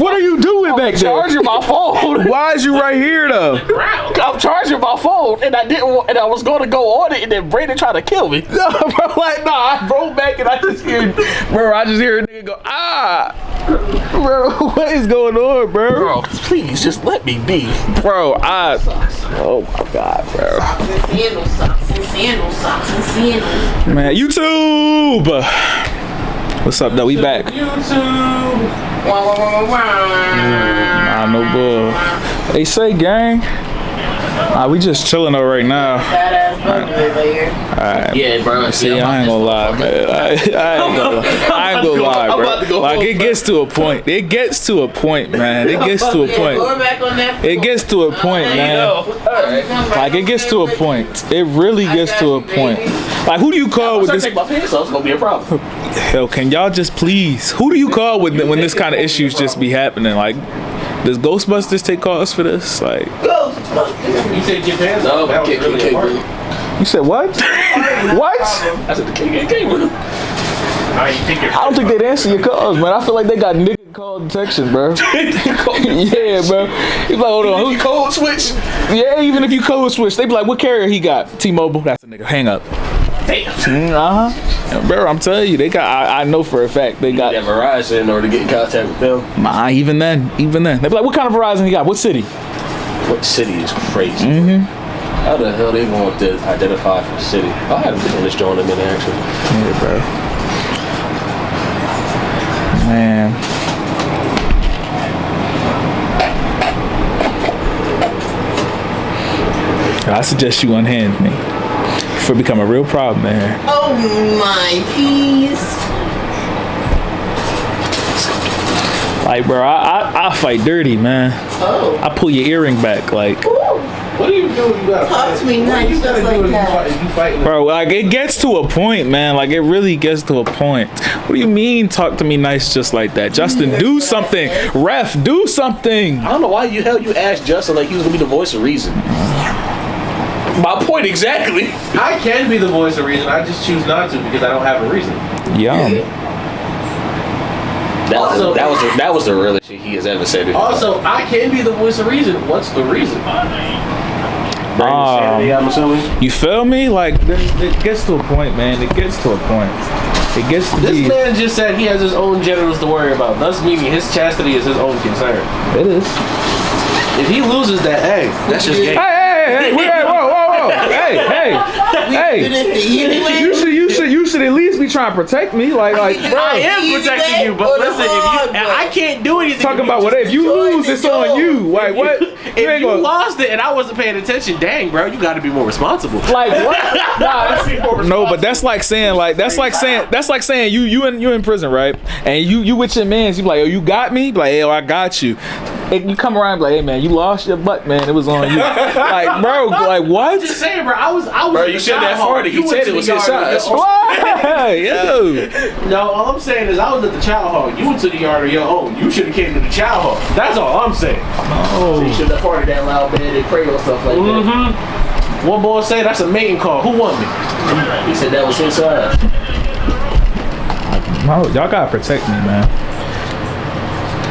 What are you doing back there? I'm charging my phone. Why is you right here though? I'm charging my phone, and I didn't want, and I was going to go on it, and then Brandon tried to kill me. No, bro, like, nah, I rolled back and I just hear a nigga go, ah. Bro, what is going on, bro? Bro, please, just let me be. Bro, oh my God, bro. Socks and sandals. Man, YouTube. What's up, though? We back. YouTube. Nah, no bull. They say, gang. We just chilling though right now. Alright. Yeah, bro. See, I ain't gonna lie, man. I ain't gonna lie, bro. Like, it gets to a point. It gets to a point, man. It gets to a point. It gets to a point, man. Like, it gets to a point. It really gets to a point. Like, who do you call with this? Take my pants off, it's gonna be a problem. Hell, can y'all just please? Who do you call when this kind of issues just be happening? Like, does Ghostbusters take calls for this? Like, You said get pants off? No, you said what? What? I said the KKK one. I don't think they'd answer your calls, man. I feel like they got nigga call detection, bro. Yeah, bro. He's like, hold on. You code switch? Yeah, even if you code switch, they be like, what carrier he got? T-Mobile. That's a nigga. Hang up. Damn. Bro, I'm telling you, they got. I know for a fact they got. That Verizon in order to get in contact with them. Nah, even then. They be like, what kind of Verizon he got? What city? What city is crazy? How the hell they want to identify for the city? I haven't been on this joint in a minute, actually. Yeah, bro. Man. I suggest you unhand me before it become a real problem, man. Oh my peas. Like, bro, I fight dirty, man. Oh. I pull your earring back, like. What do you do? You gotta Talk to me nice, just like that. Bro, like, it gets to a point, man. Like, it really gets to a point. What do you mean, talk to me nice just like that? Justin, do something. Ref, do something. I don't know why you asked Justin like he was gonna be the voice of reason. My point exactly. I can be the voice of reason. I just choose not to because I don't have a reason. Yum. That was the realest shit he has ever said. Also, I can be the voice of reason. What's the reason? I'm assuming. You feel me? Like, it gets to a point, man. It gets to a point. It gets to This be. man just said he has his own genitals to worry about, thus meaning his chastity is his own concern. It is. If he loses that egg, that's just gay. Hey, whoa. Hey. You should at least be trying to protect me. Like, bro. I am protecting you, but listen, I can't do anything. Talking about what if you lose, it's on you. Like, what? If you lost it and I wasn't paying attention, dang, bro, you got to be more responsible. Like what? No, but that's like saying you in prison, right? And you with your mans, you be like, oh, you got me? Be like, hey, I got you. And you come around and be like, hey man, you lost your butt, man. It was on you. Like, bro, like what? I'm just saying, bro. I was. Bro, you shouldn't have farted. He said it was his size. What? Yo. No, all I'm saying is I was at the chow hall. You went to the yard of your own. You should have came to the chow hall. That's all I'm saying. Oh. So you shouldn't have farted that loud, man. They pray on stuff like that. One boy said that's a mating call. Who won me? He said that was his size. Y'all gotta protect me, man.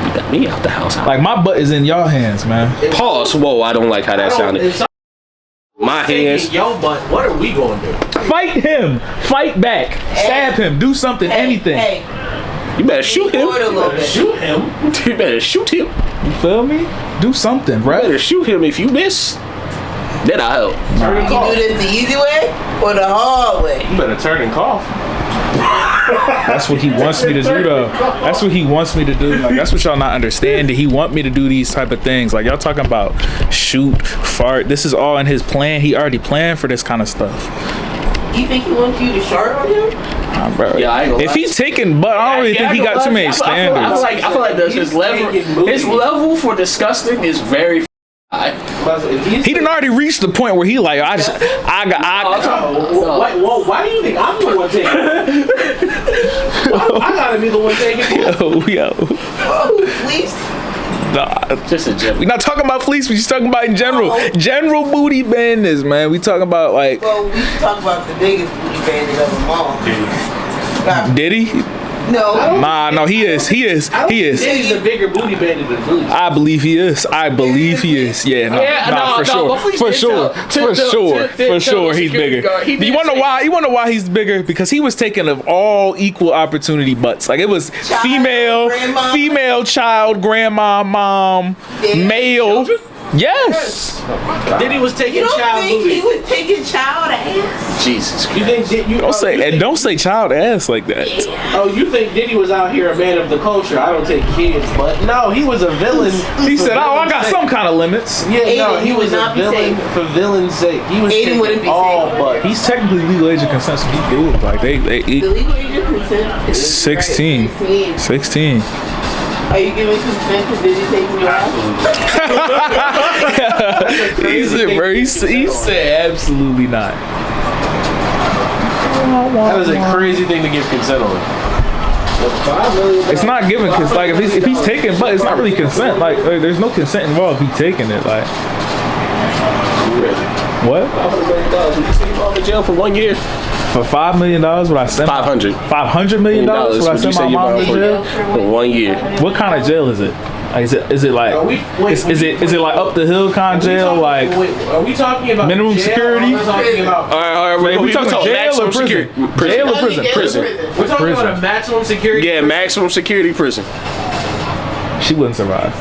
You got me out the house. Like, my butt is in y'all hands, man. Pause. Whoa, I don't like how that sounded. My hands. Yo, but what are we going to do? Fight him. Fight back. Stab him. Do something. Anything. You better shoot him. Shoot him. You better shoot him. You feel me? Do something, You right? better shoot him. If you miss, then I'll help. Turn and You cough. do this the easy way or the hard way? You better turn and cough. That's what he wants me to do, though. That's what he wants me to do. Like, that's what y'all not understanding. He want me to do these type of things. Like, y'all talking about shoot, fart. This is all in his plan. He already planned for this kind of stuff. You think he wants you to shart on him? Bro. Yeah, I ain't gonna if lie. he's taking butt, I don't really think he got too many standards. I feel like his level for disgusting is very high. He done already reached the point where he like, Why do you think I'm the one taking it? I gotta be the one taking it. yo. Please? Nah, Just a joke. we not talking about fleece. We just talking about in general. General booty bandits, man. We talking about like. Well, we should talk about the biggest booty bandit of them all. Did he? No. No, he is. Diddy's a bigger booty bandit than Philly. I believe he is. Yeah, for sure, he's bigger. You wanna know why? You wanna know why he's bigger? Because he was taking of all equal opportunity butts. Like it was female, child, grandma, mom, male. Yes. Diddy was taking You don't child think booty. he was taking child ass? Jesus. You think Don't say child ass like that. Oh, you think Diddy was out here a man of the culture? I don't take kids, but no, he was a villain. He said, "Oh, I got some kind of limits." Yeah, no, Aiden, he was would a not be villain safe. for villain's sake. He was Aiden wouldn't be all safe. but He's technically legal age of consent, so he good. Like The legal age of consent is 16. 16. Are you giving consent to Diddy taking your ass? He said absolutely not. that was a crazy thing to give consent on. It's not given because like if he's taking, but it's not really consent. Like there's no consent involved if he's taking it. Like what? $500 million. You see him in jail for 1 year. For $5 million, would I send $500 million? Would I send my mom to jail for 1 year? What kind of jail is it? Like, is it like is it like up the hill kind of jail? Like Are we talking about minimum jail, security? Or we're talking about All right. we talking about jail or prison? Jail or prison? we're talking about a maximum security. Yeah, maximum security prison. She wouldn't survive.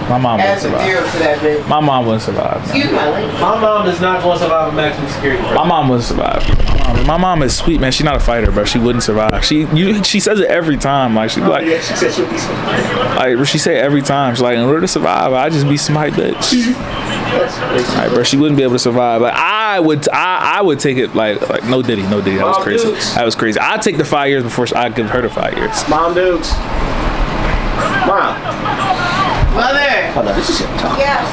My mom wouldn't Add some zero survive. to that bitch. My mom wouldn't survive. Excuse my language. My mom is not going to survive a maximum security. My mom wouldn't survive. My mom is sweet, man. She's not a fighter, bro. She wouldn't survive. She says it every time. Like she like, Yeah, she said she'll be surviving. like she say it every time. She's like, in order to survive, I just be smite, bitch. Like, bro, she wouldn't be able to survive. Like I would take it like no Diddy. That was crazy. That was crazy. I'd take the 5 years before I give her the 5 years. Mom Dukes. Mom. Mother. Hold on, this is your talk. Yes.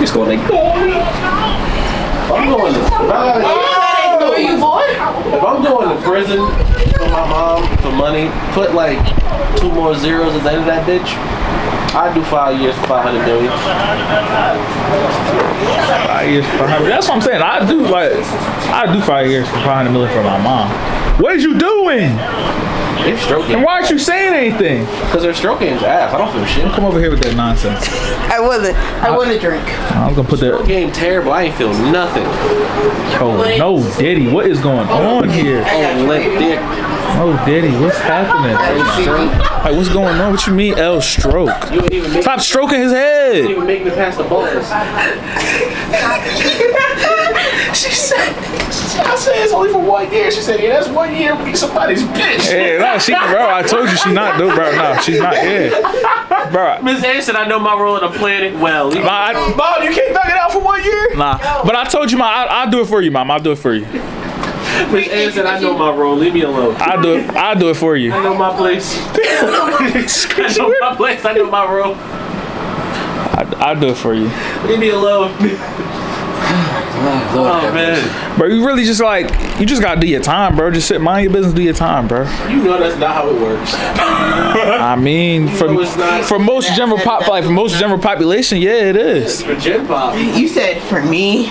He's going like, I'm going to. Ignore you, boy. If I'm going to prison for my mom for money, put like 2 more zeros at the end of that bitch. I'd do 5 years for $500 million. 5 years for 500. That's what I'm saying. I'd do 5 years for $500 million for my mom. What is you doing? They're stroking. And why aren't you saying anything? Because they're stroking his ass. I don't feel shit. Come over here with that nonsense. I want to drink. I'm gonna put that. Game terrible. I ain't feel nothing. Oh no, Diddy, what is going on here? Oh, limp dick. Oh, Diddy, what's happening? Like, what's going on? What you mean, L stroke? You ain't even make, Stop stroking his you head. ain't even make me pass the balls. She said. I said it's only for 1 year. She said, yeah, that's 1 year. Be somebody's bitch. Yeah, no, bro. I told you she's not, dude, bro. No, she's not. Yeah, bro. Miss Anderson, I know my role and I'm playing it well. Mom, you can't knock it out for 1 year? Nah, but I told you, Mom. I'll do it for you, Mom. I'll do it for you. Miss Anderson, I know my role. Leave me alone. I'll do it for you. I know my place. I know my place. I know my role. I'll do it for you. Leave me alone. Oh man, Bro, you really just you just gotta do your time, bro. Just mind your business, do your time, bro. you know that's not how it works. I mean, for most general population, yeah, it is. For Gen Pop, You said for me.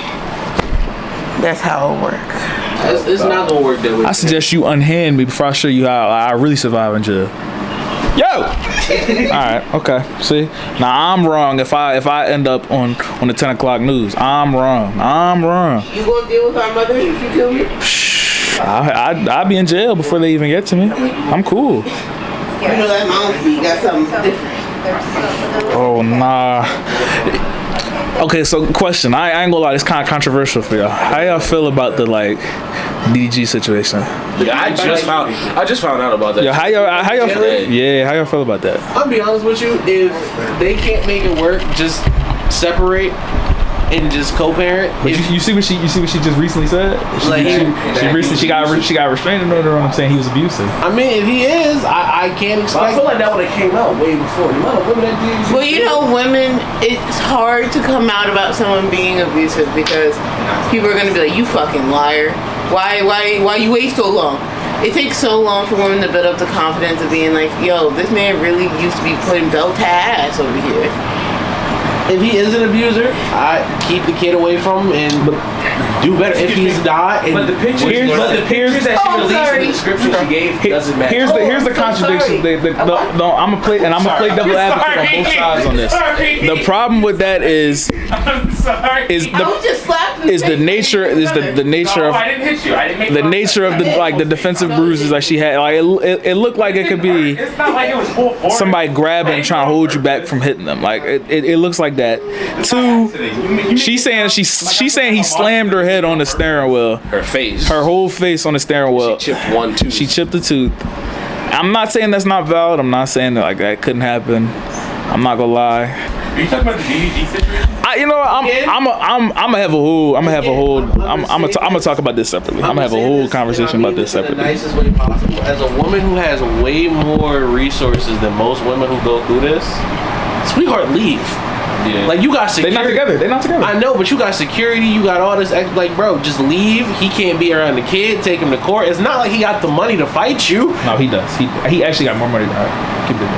That's how it works. it's not gonna work that way. I suggest you unhand me before I show you how I really survive in jail. Yo! Alright, okay. See? Now I'm wrong if I end up on the 10 o'clock news. I'm wrong. You gonna deal with our mother if you kill me? I'll be in jail before they even get to me. I'm cool. You know that mom got something different. Oh, nah. Okay, so question. I ain't gonna lie, it's kind of controversial for y'all. How y'all feel about the DG situation? I just found out about that. Yo, how y'all feel? Yeah, how y'all feel about that? I'll be honest with you. If they can't make it work, just separate and just co-parent. But you see what she just recently said? She got a restraining order on him saying he was abusive. I mean, if he is, I can't expect. I feel like that would have came out way before. The amount of women that did. Well, you know, women, it's hard to come out about someone being abusive because people are gonna be like, "You fucking liar! Why you wait so long?" It takes so long for women to build up the confidence of being like, "Yo, this man really used to be putting belt to ass over here." If he is an abuser, I keep the kid away from him and do better. If he's not, but the pictures that she released in the description she gave doesn't matter. Here's the contradiction. I'm gonna play devil advocate on both sides on this. The problem with that is the nature of the defensive bruises like she had. Like it looked like it could be It's not like it was full force. somebody grabbing and trying to hold you back from hitting them. Like it looks like that. Two, she's saying he slammed her head on the steering wheel. Her face. Her whole face on the steering wheel. She chipped one tooth. She chipped a tooth. I'm not saying that's not valid. I'm not saying that like that couldn't happen. I'm not gonna lie. Are you talking about the DDG situation? I'm gonna talk about this separately. I'm gonna have a whole conversation about this separately. The nicest way possible. As a woman who has way more resources than most women who go through this, sweetheart, leave. Yeah. Like you got security. They're not together. I know, but you got security. You got all this. Like, bro, just leave. He can't be around the kid. Take him to court. It's not like he got the money to fight you. No, he does. He actually got more money than her. Keep it in.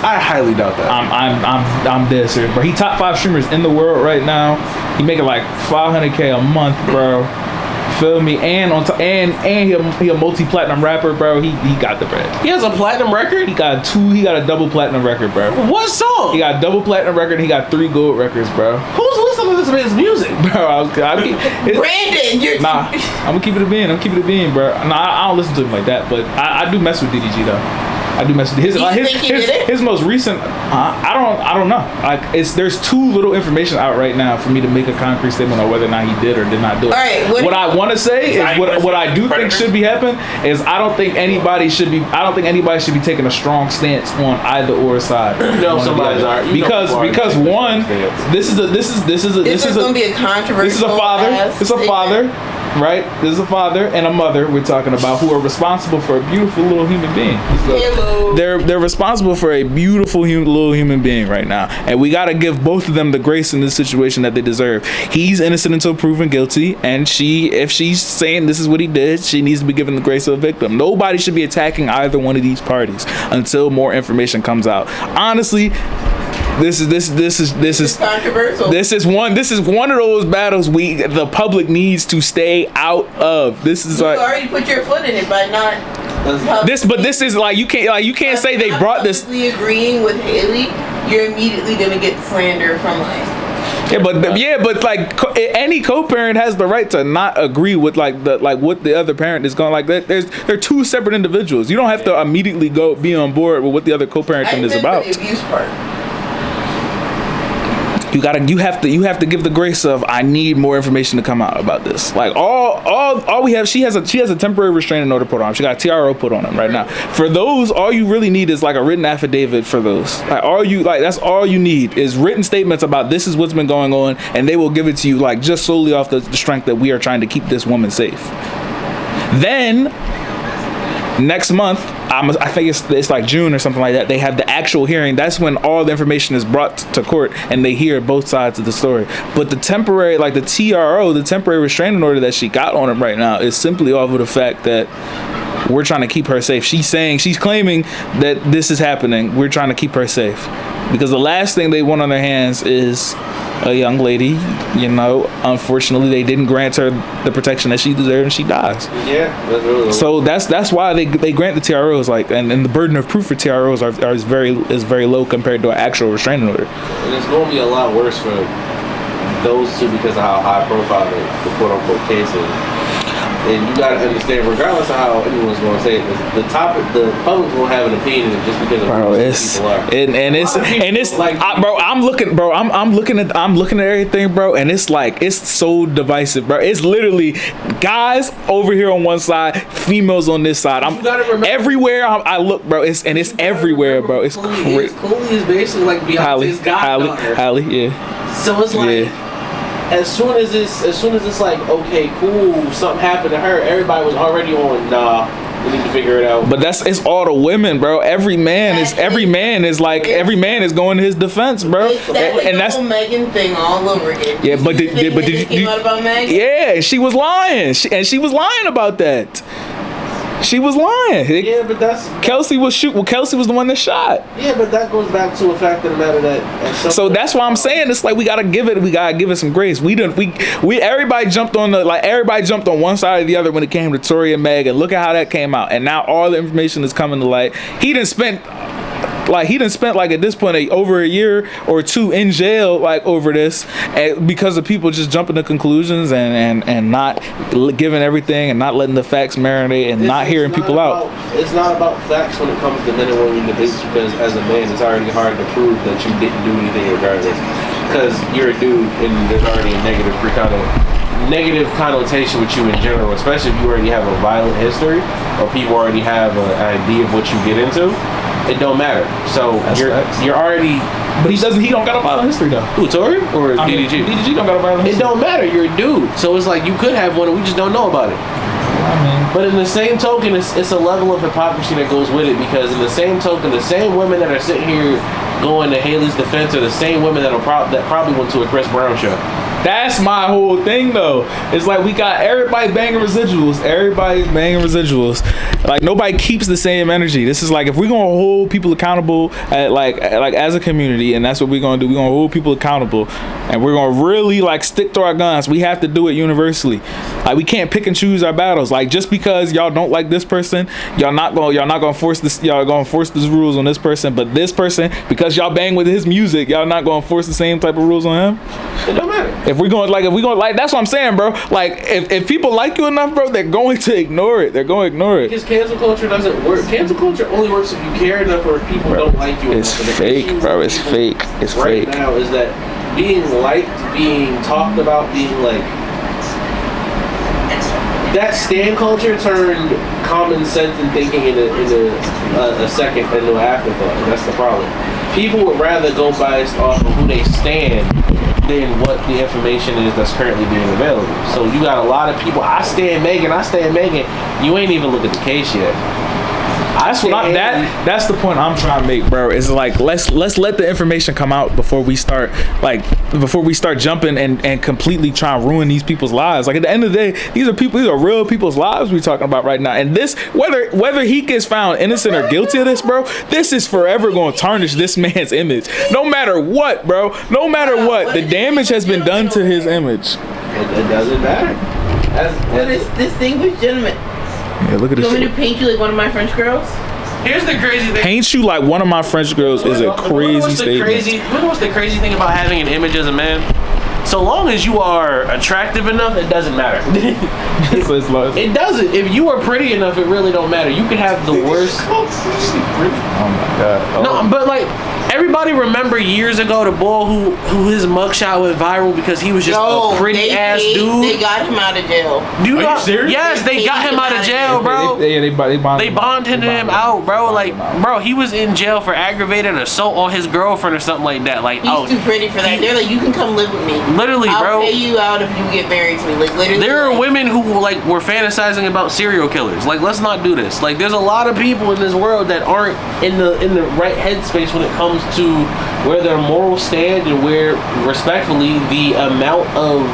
I highly doubt that. I'm dead serious, bro. He top 5 streamers in the world right now. He making like $500K a month, bro. Feel me? And he a multi-platinum rapper, bro. He got the bread. He has a platinum record? He got a double platinum record, bro. What song? He got a double platinum record and he got 3 gold records, bro. Who's listening to this man's music? Bro, Brandon, you're nah, I'm gonna keep it a bean. Bro. Nah, I don't listen to him like that, but I do mess with DDG though. I do mess with his most recent. I don't know. Like there's too little information out right now for me to make a concrete statement on whether or not he did or did not do it. All right, what I want to say is what I do think should be happening is I don't think anybody should be taking a strong stance on either or side. Somebody's because one, this is gonna be a controversy. This is a father. It's a father. Right? There's a father and a mother we're talking about who are responsible for a beautiful little human being. Hello. They're responsible for a beautiful little human being right now. And we got to give both of them the grace in this situation that they deserve. He's innocent until proven guilty. And if she's saying this is what he did, she needs to be given the grace of a victim. Nobody should be attacking either one of these parties until more information comes out. Honestly, This is controversial. This is one of those battles the public needs to stay out of. This is you like already put your foot in it by not. This is like you can't say they brought this. Agreeing with Haley, you're immediately gonna get slander from like. But like any co-parent has the right to not agree with what the other parent is going like. They're two separate individuals. You don't have to immediately be on board with what the other co-parenting is about. The abuse part. You have to give the grace of I need more information to come out about this. Like all we have, she has a temporary restraining order put on him. She got a TRO put on him right now. For those, all you really need is like a written affidavit for those. That's all you need is written statements about this is what's been going on, and they will give it to you like just solely off the strength that we are trying to keep this woman safe. Then next month, I think it's like June or something like that, they have the actual hearing. That's when all the information is brought to court and they hear both sides of the story. But the temporary, like the TRO, the temporary restraining order that she got on him right now is simply off of the fact that we're trying to keep her safe. She's claiming that this is happening. We're trying to keep her safe. Because the last thing they want on their hands is a young lady, unfortunately they didn't grant her the protection that she deserved and she dies. Yeah, that's really so that's why they grant the TROs, like, and the burden of proof for TROs is very low compared to an actual restraining order. And it's going to be a lot worse for those two because of how high profile the quote unquote case is. And you gotta understand, regardless of how anyone's gonna say it, the public will have an opinion just because of who people are. I'm looking at everything, bro, and it's like it's so divisive, bro. It's literally guys over here on one side, females on this side. Everywhere I look, bro. It's everywhere, bro. It's crazy. Coley is basically like Beyonce's goddaughter. Halle, yeah. So it's like. Yeah. As soon as it's like, okay, cool, something happened to her, everybody was already on, nah, we need to figure it out. But it's all the women, bro. Every man is going to his defense, bro. And that's the whole Megan thing all over again. Yeah, but did you came out about Megan? Yeah, she was lying. She was lying about that. She was lying. Yeah, but that's Kelsey was shoot. Well, Kelsey was the one that shot. Yeah, but that goes back to a fact of the matter that. So that's why I'm saying it's like we gotta give it some grace. We everybody jumped on one side or the other when it came to Tory and Meg, and look at how that came out. And now all the information is coming to light. He done spent like at this point over a year or two in jail like over this, because of people just jumping to conclusions and not giving everything and not letting the facts marinate and not hearing people out. It's not about facts when it comes to men and women debates, because as a man it's already hard to prove that you didn't do anything regardless, because you're a dude and there's already a negative connotation with you in general, especially if you already have a violent history or people already have an idea of what you get into. It don't matter. So you're already. But he don't got a violent history though. Who, Tory or DDG? DDG don't got a violent history. It don't matter. You're a dude. So it's like you could have one and we just don't know about it. But in the same token, it's a level of hypocrisy that goes with it, because in the same token, the same women that are sitting here going to Haley's defense are the same women that probably went to a Chris Brown show. That's my whole thing though. It's like we got everybody banging residuals. Everybody's banging residuals. Like nobody keeps the same energy. This is like if we're gonna hold people accountable like as a community, and that's what we're gonna do. We're gonna hold people accountable, and we're gonna really like stick to our guns. We have to do it universally. Like we can't pick and choose our battles. Like just because y'all don't like this person, y'all not gonna force this. Y'all gonna force these rules on this person, but this person, because y'all bang with his music, y'all not gonna force the same type of rules on him. It don't matter. If we're going like, that's what I'm saying, bro. Like if people like you enough, bro, they're going to ignore it. They're going to ignore it. Because cancel culture doesn't work. Cancel culture only works if you care enough or if people don't like you It's enough. fake, bro. It's fake. It's right fake. Now is that being liked, being talked about, being like that stan culture turned common sense and thinking into a second into an afterthought. And that's the problem. People would rather go based off of who they stand than what the information is that's currently being available. So you got a lot of people, I stand Megan. You ain't even looked at the case yet. That's the point I'm trying to make, bro. Is like let's let the information come out before we start jumping and completely trying to ruin these people's lives. Like at the end of the day, these are real people's lives we're talking about right now. And this, whether he gets found innocent or guilty of this, bro, this is forever going to tarnish this man's image. No matter what, bro. No matter what, the damage has been done to his image. It doesn't matter. What is distinguished gentleman? Yeah, look at this. You want me to paint you like one of my French girls? Here's the crazy thing. Paint you like one of my French girls is a crazy statement. You know what's the crazy thing about having an image as a man? So long as you are attractive enough, it doesn't matter. It doesn't. If you are pretty enough, it really don't matter. You could have the worst. Oh my god. No, but like everybody remember years ago the boy who his mugshot went viral because he was just a pretty ass dude. They got him out of jail. Are you serious? Yes, they got him out of jail, bro. They bonded him out, bro. Like, bro, he was in jail for aggravated assault on his girlfriend or something like that. Like, he's too pretty for that. They're like, you can come live with me. Literally, bro. I'll pay you out if you get married to me. Like, literally. There are women who like were fantasizing about serial killers. Like, let's not do this. Like, there's a lot of people in this world that aren't in the right headspace when it comes to where their morals stand and where, respectfully, the amount of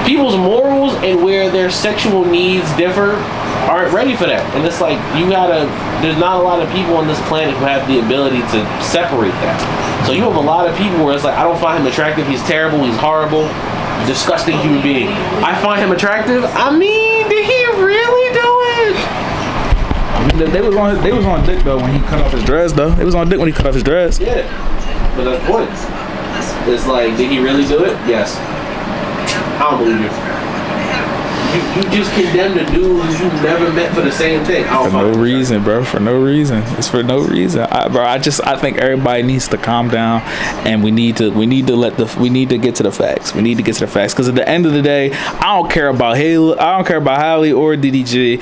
people's morals and where their sexual needs differ aren't ready for that. And it's like there's not a lot of people on this planet who have the ability to separate that. So you have a lot of people where it's like, I don't find him attractive, he's terrible, he's horrible, disgusting human being. I find him attractive. I mean, did he really do it? They was on dick though when he cut off his dreads though. They was on dick when he cut off his dreads. Yeah, but that's the point. It's like, did he really do it? Yes. I don't believe you. You just condemned a dude who you never met for the same thing. For no reason, bro. For no reason. It's for no reason, I think everybody needs to calm down, and we need to get to the facts. We need to get to the facts, because at the end of the day, I don't care about Halle. I don't care about Halle or DDG.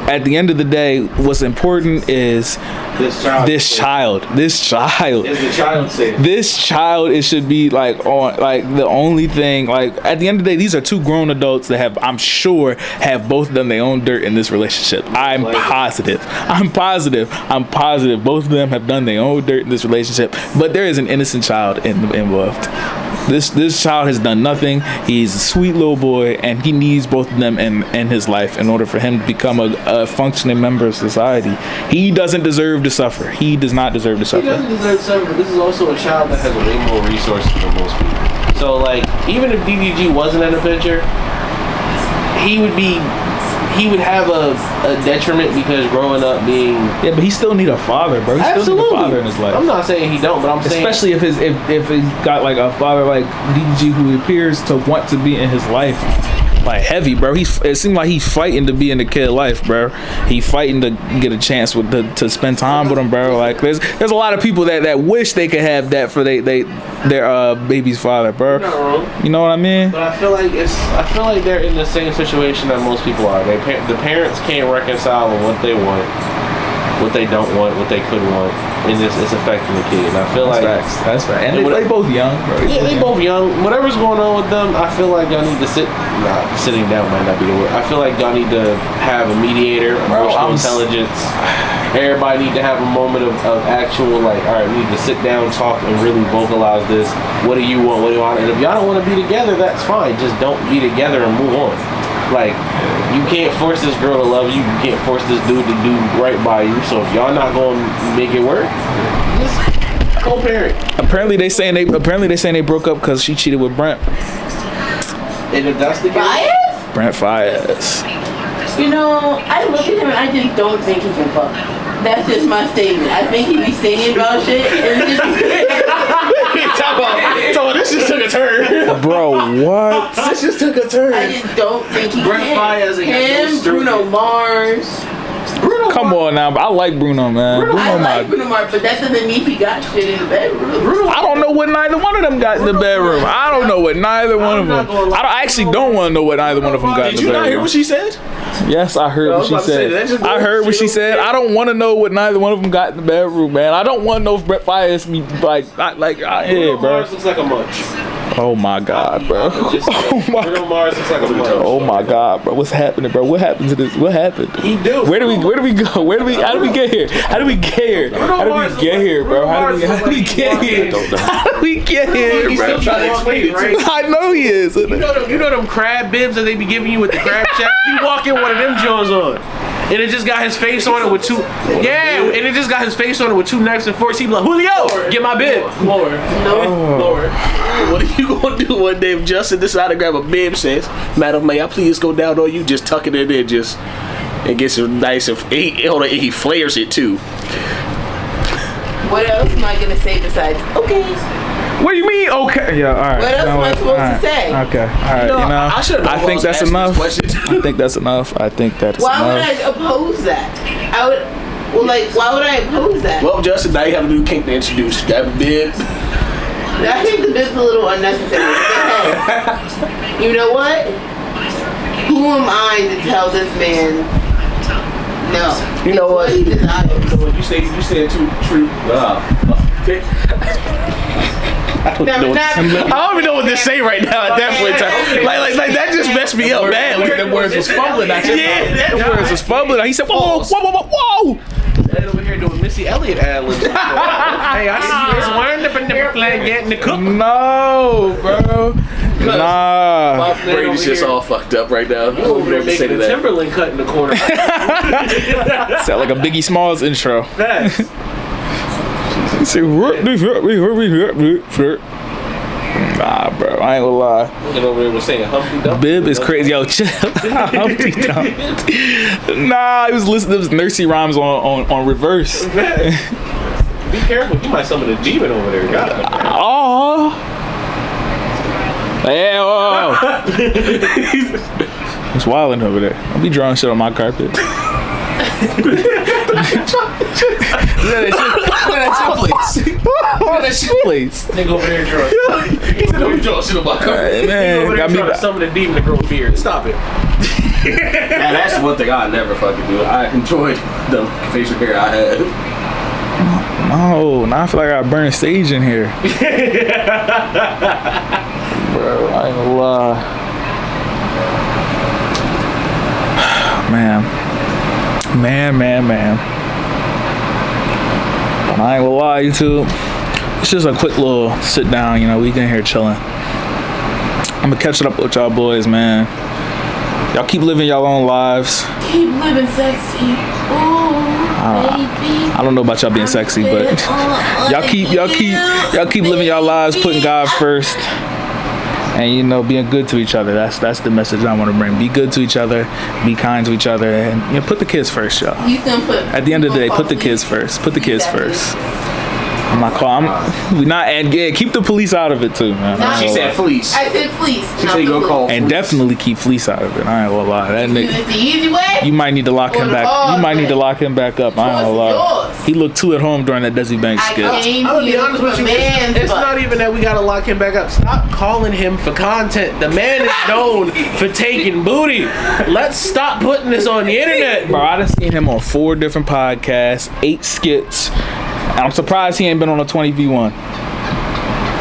At the end of the day, what's important is this child. Is the child safe? This child, it should be like on like the only thing. Like at the end of the day, these are two grown adults that have, I'm sure, sure have both of them their own dirt in this relationship. I'm positive both of them have done their own dirt in this relationship, but there is an innocent child involved. This child has done nothing. He's a sweet little boy, and he needs both of them in his life in order for him to become a functioning member of society. He doesn't deserve to suffer. He does not deserve to suffer. He doesn't deserve to suffer, but this is also a child that has way more resources than most people. So, like, even if DDG wasn't in the picture, he would have a detriment because growing up being... Yeah, but he still need a father, bro. He still need a father in his life. I'm not saying he don't, but I'm saying... Especially if he's got, like, a father like DDG who appears to want to be in his life. Like, heavy, bro. It seems like he's fighting to be in the kid life, bro. He fighting to get a chance to spend time with him, bro. Like, there's a lot of people that wish they could have that for their baby's father, bro. You're not wrong. You know what I mean? But I feel like they're in the same situation that most people are. The parents can't reconcile on what they want, what they don't want, what they could want, and it's affecting the kid. And I feel That's facts. And they both young, bro. Yeah, they both young. Whatever's going on with them, I feel like y'all need to sitting down might not be the word. I feel like y'all need to have a mediator, emotional intelligence. Everybody need to have a moment of actual, like, all right, we need to sit down, talk, and really vocalize this. What do you want? What do you want? And if y'all don't want to be together, that's fine. Just don't be together and move on. Like, you can't force this girl to love you. You can't force this dude to do right by you. So if y'all not gonna make it work, just co-parent. Apparently they saying they broke up because she cheated with Brent. And if that's the case, Brent Fayez. You know, I look at him and I just don't think he can fuck. That's just my statement. I think he be singing about shit and just talk about this just took a turn. Bro, what? This just took a turn. I just don't think he Brent Fayez can. Him, Bruno Mars. Come on now, I like Bruno, man. I like Bruno Mars, but that doesn't mean he got shit in the bedroom. I don't know what neither one of them got in the bedroom. I don't know what neither one of them. I actually don't want to know what either one of them got in the bedroom. Did you not hear what she said? Yes, I heard what she said. I heard what she said. I don't want to know what neither one of them got in the bedroom, man. I don't want to know if Brent Fayez be like, yeah, bro. Mars looks like a munch. Oh my God, bro. Bruno Mars looks like a munch. Oh my God, bro. What's happening, bro? What happened to this? What happened? He do. Where do we go? How do we get here? How do we get here, bro? How do we get here, bro? How do we get here, bro? I'm trying to explain it, right? I know he is. You know them crab bibs that they be giving you with the crab shack? He walk in one of them Jones on. And it just got his face on it with two. Yeah, and it just got his face on it with two knives and forks. He be like, Julio, get my bib. Lord. What are you gonna do one day if Justin decide to grab a bib, says, Madam, may I please go down on you? Just tuck it in there, just and get some nice. He flares it too. What else am I gonna say besides okay? What do you mean? Okay. Yeah, all right. What else am I supposed to say? Okay. All right. I think that's enough. I think that's enough. Why would I oppose that? Why would I oppose that? Well, Justin, now you have a new kink to introduce. You got a bib. I think the bib's a little unnecessary. But hey, you know what? Who am I to tell this man no? You know what? He desires. You said too true. I don't even know what to say right now at that point in time. Like that just messed me up, man. Like the words was fumbling. Yeah, the words was fumbling. He said, whoa. That over here doing Missy Elliott ad-libs. Hey, I see you just wind up in the flag getting the cook. No, bro. Nah. My brain's just all fucked up right now. You over there making the Timberland cut in the corner. Sound like a Biggie Smalls intro. Facts. Nah, bro, I ain't gonna lie. Looking over there was saying Humpty Dumpty. Bib is crazy. Yo, chill. Humpty Dumpty. Nah, he was listening to those nursery rhymes on reverse. Be careful, you might summon a demon over there. Oh. Yeah, oh. It's wilding over there. I'll be drawing shit on my carpet. That shit, please. Nigga over there drawing. He said, "Don't draw shit on my carpet." Man, over there trying to summon a demon to grow a beard. Stop it. Yeah, that's one thing I never fucking do. I enjoyed the facial hair I had. No, now I feel like I got burnt sage in here. Bro, I ain't gonna lie. Man. But I ain't gonna lie, YouTube. It's just a quick little sit down, you know, we in here chilling. I'm gonna catch it up with y'all boys, man. Y'all keep living y'all own lives. Keep living sexy. Ooh, baby. I don't know about y'all being sexy, but y'all keep living y'all lives, putting God first. And you know, being good to each other. That's the message I want to bring. Be good to each other, be kind to each other, and you know, put the kids first, y'all. At the end of the day, put the kids first. Put the kids first. I'm not calling. We not and yeah. Keep the police out of it too, man. She said fleece. I said fleece. She said you gonna call. And definitely keep fleece out of it. I ain't gonna lie. That It's nigga, the easy way. you might need to lock him back. You might need to lock him back up. I ain't gonna lie. Yours. He looked too at home during that Desi Banks skit. I came I'm gonna be here honest with for you. It's not even that we gotta lock him back up. Stop calling him for content. The man is known for taking booty. Let's stop putting this on the internet. Bro, I done seen him on 4 different podcasts, 8 skits. And I'm surprised he ain't been on a 20v1.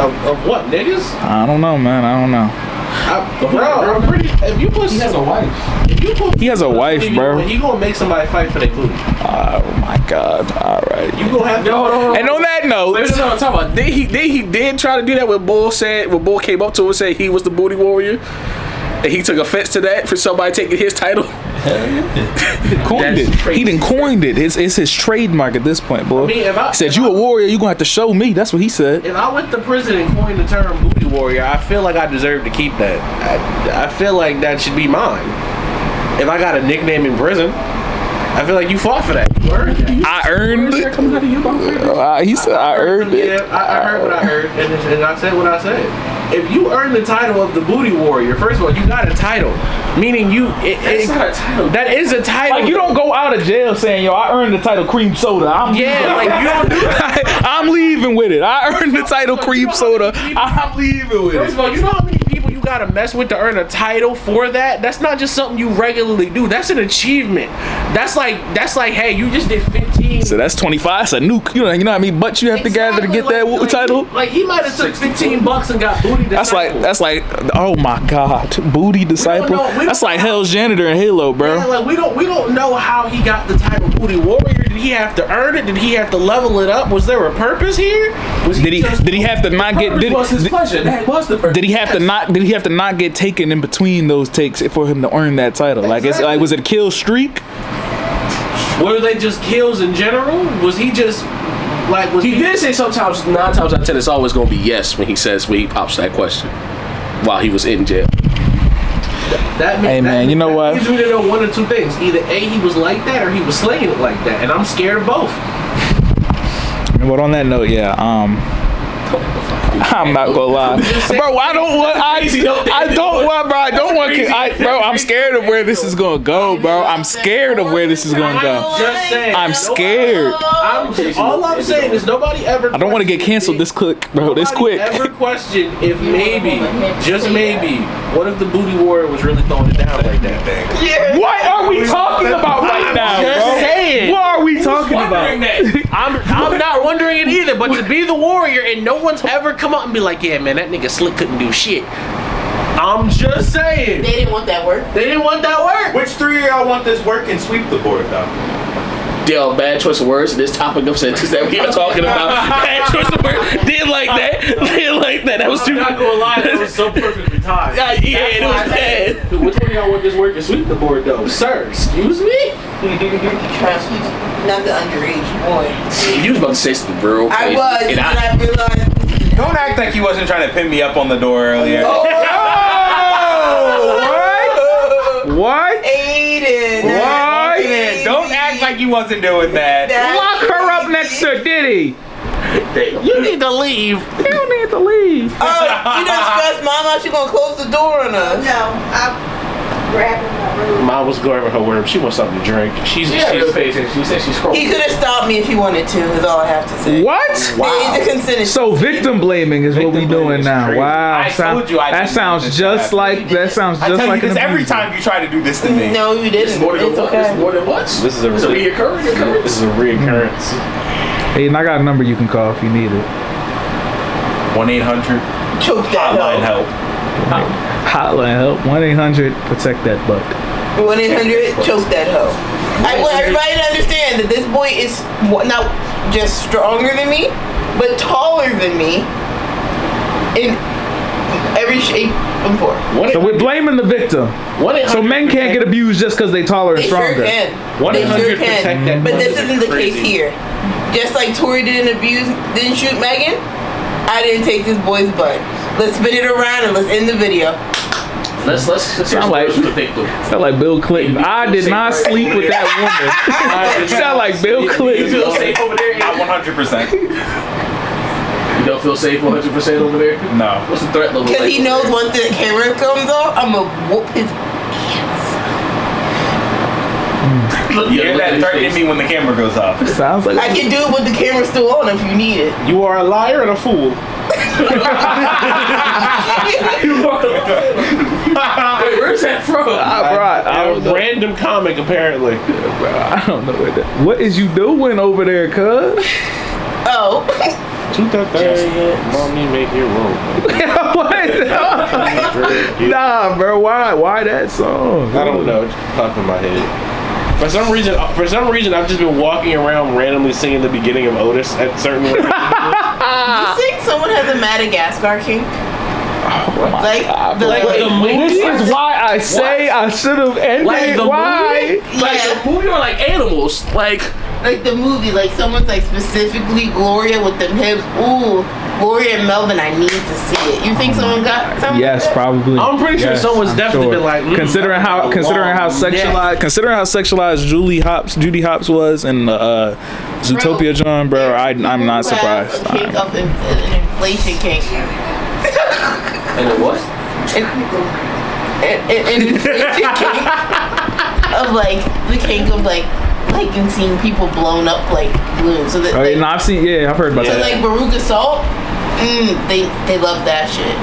Of what, niggas? I don't know, man. I don't know. Bro, I'm pretty. If you put, He has a wife. He has a wife, bro. He gonna make somebody fight for their booty. Oh my God! All right. You gonna have to. And on that note, Wait, no, I'm talking about. He did try to do that when Bull came up to him and said he was the booty warrior, and he took offense to that for somebody taking his title. coined it. He done coined it. It's his trademark at this point, boy. I mean, if I- He said, if "You I- a warrior? You gonna have to show me." That's what he said. If I went to prison and coined the term booty warrior, I feel like I deserve to keep that. I feel like that should be mine. If I got a nickname in prison, I feel like you fought for that. You earned it. I earned it. Coming out of your mouth. He said, "I earned it." Yeah, I heard what I heard, and I said what I said. If you earn the title of the booty warrior, first of all, you got a title, meaning That's not a title. That is a title. Like you don't go out of jail saying, "Yo, I earned the title cream soda." I'm Yeah, like you don't do that. I'm leaving with it. I earned the title cream soda. I'm leaving with First it. of all, you know how many people you gotta mess with to earn a title for that? That's not just something you regularly do. That's an achievement. That's like, hey, you just did 15. So that's 25. That's a nuke. You know how many butts you have to gather to get that title. Like he might have took $15 and got booty. That's like, oh my God, booty disciple. know- we don't That's like know. Hell's janitor in Halo, bro. Yeah, like we don't know how he got the title booty warrior. Did he have to earn it? Did he have to level it up? Was there a purpose here? Did he have to not get? It was his pleasure. That was the purpose. Did he have to not get taken in between those takes for him to earn that title? Like, it's like, was it a kill streak? Were they just kills in general? Was he just like? He did say sometimes 9 times out of 10 it's always gonna be yes when he pops that question while he was in jail. Hey, man, you know what? Means we didn't know one or two things. Either A, he was like that, or he was slinging it like that, and I'm scared of both. But on that note, yeah, I'm not gonna lie, bro. I'm scared of where this is gonna go, bro. I'm scared of where this is gonna go. Just saying. I'm scared. All I'm saying is nobody ever. I don't want to get canceled this quick, bro. This quick. Ever question if maybe, just maybe, what if the booty warrior was really throwing it down like that? What are we talking about right now, Just bro? saying. What are we talking about? I'm not wondering it either, but to be the warrior and no one's ever come up and be like, yeah, man, that nigga Slick couldn't do shit. I'm just saying. They didn't want that work. They didn't want that work. Which 3 of y'all want this work and sweep the board though? Yo, bad choice of words. This topic of sentence that we are talking about. Bad choice of words. Didn't like that. Didn't like that. That was too. I'm not gonna lie, it was so perfectly timed. Yeah, it was bad. Which one of y'all want this work and sweep the board though? Sir, excuse me? Trust me, not the underage boy. You was about to say something real I crazy. was, And and I realized. Don't act like he wasn't trying to pin me up on the door earlier. What? Aiden. What? Don't act like you wasn't doing that. Lock her up next to Diddy. You need to leave. You don't need to leave. You done stressed Mom out. She gonna close the door on us. No, I'm grabbing my room. Mom was grabbing her worm. She wants something to drink. She's patient. She said she's scrolling. He could have stopped me if he wanted to. Is all I have to say. What? The consent is. So victim blaming is what we doing now. crazy. Wow. I told you I that didn't sounds want this just to like happen. that sounds I just tell like you this an every abuser. time you try to do this to me. No, you didn't. It's more than It's once. okay. It's more than once. This is a reoccurring occurrence. This is a reoccurrence. Hey, and I got a number you can call if you need it. 1-800 Choke that hotline out. help. Hotline help 1-800 protect that buck. 1-800 choke that hoe. I want everybody to understand that this boy is not just stronger than me, but taller than me in every shape and form. So we're blaming the victim. So men can't get abused just because they taller and stronger. They sure can. But this isn't the case here. Just like Tori didn't shoot Megan, I didn't take this boy's butt. Let's spin it around and let's end the video. Let's sound like Bill Clinton. I did not sleep with that woman. Sound like Bill Clinton. You feel safe over there? Not 100%. You don't feel safe 100% over there? No. What's the threat level? Because he knows once the camera comes off, I'm going to whoop his ass. You're that threatening me when the camera goes off. Sounds like I can do it with the camera still on if you need it. You are a liar and a fool. Wait, where's that from? A random comic, apparently. I don't know what is you doing over there, cuz? Oh. Mommy, make your room. What? Nah, bro. Why that song? I don't know. It's popping in my head. For some reason, I've just been walking around randomly singing the beginning of Otis at certain. You think someone has a Madagascar kink? Oh my like God, the movie. This is why I say I should have ended. Like the why? Movie? Like the movie or like animals? Like the movie, like someone's like specifically Gloria with them hips. Ooh, Gloria and Melvin, I need to see it. You think someone got something? Yes, like probably. I'm pretty sure someone's definitely been like considering how sexualized Judy Hopps was in Zootopia, John, bro. I'm not surprised. A kink of an inflation kink. And it was? An inflation kink of like the kink of like seeing people blown up like balloons. So that I've heard about that. So like Veruca Salt, they love that shit.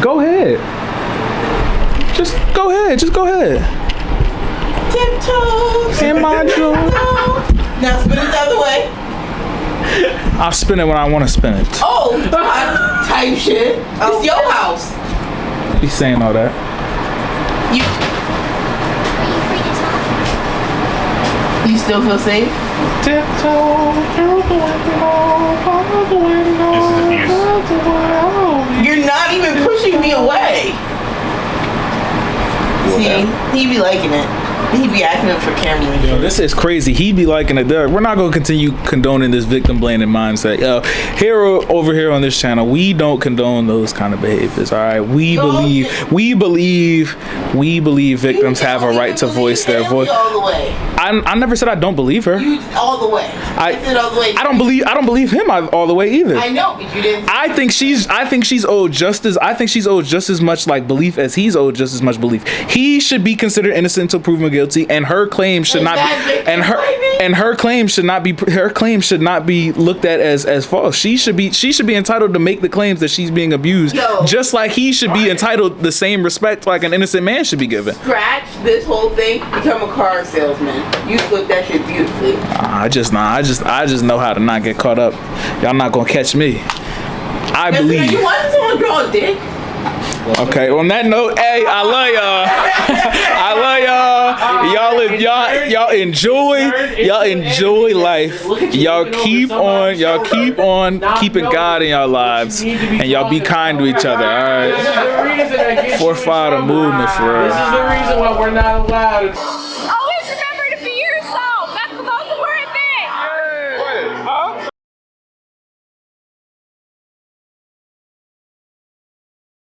Go ahead. Just go ahead. Tiptoes in my joy. Now spin it the other way. I'll spin it when I want to spin it. Oh, type shit. It's your house. He's saying all that. You still feel safe? Tiptoe through the window. You're not even pushing me away. See, he be liking it. He be acting up for camera. Yo, this is crazy. He be liking it. We're not going to continue condoning this victim blaming mindset. Yo, over here on this channel, we don't condone those kind of behaviors. All right, we believe victims have a right to voice their voice. All the way. I never said I don't believe her. All the way. I said all the way. I don't believe him all the way either. I know, but you didn't. I think she's owed just as much like belief as he's owed just as much belief. He should be considered innocent until proven guilty, and her claim should not be looked at as false. She should be entitled to make the claims that she's being abused, just like he should be entitled the same respect like an innocent man should be given. Scratch this whole thing, become a car salesman. You flip that shit beautifully. I just know how to not get caught up. Y'all not gonna catch me. I believe. You want someone draw a dick? Okay, on that note, hey, I love y'all. Y'all enjoy life. Y'all keep on keeping God in y'all lives, and y'all be kind to each other. All right. Fortify the movement for real. This is the reason why we're not allowed.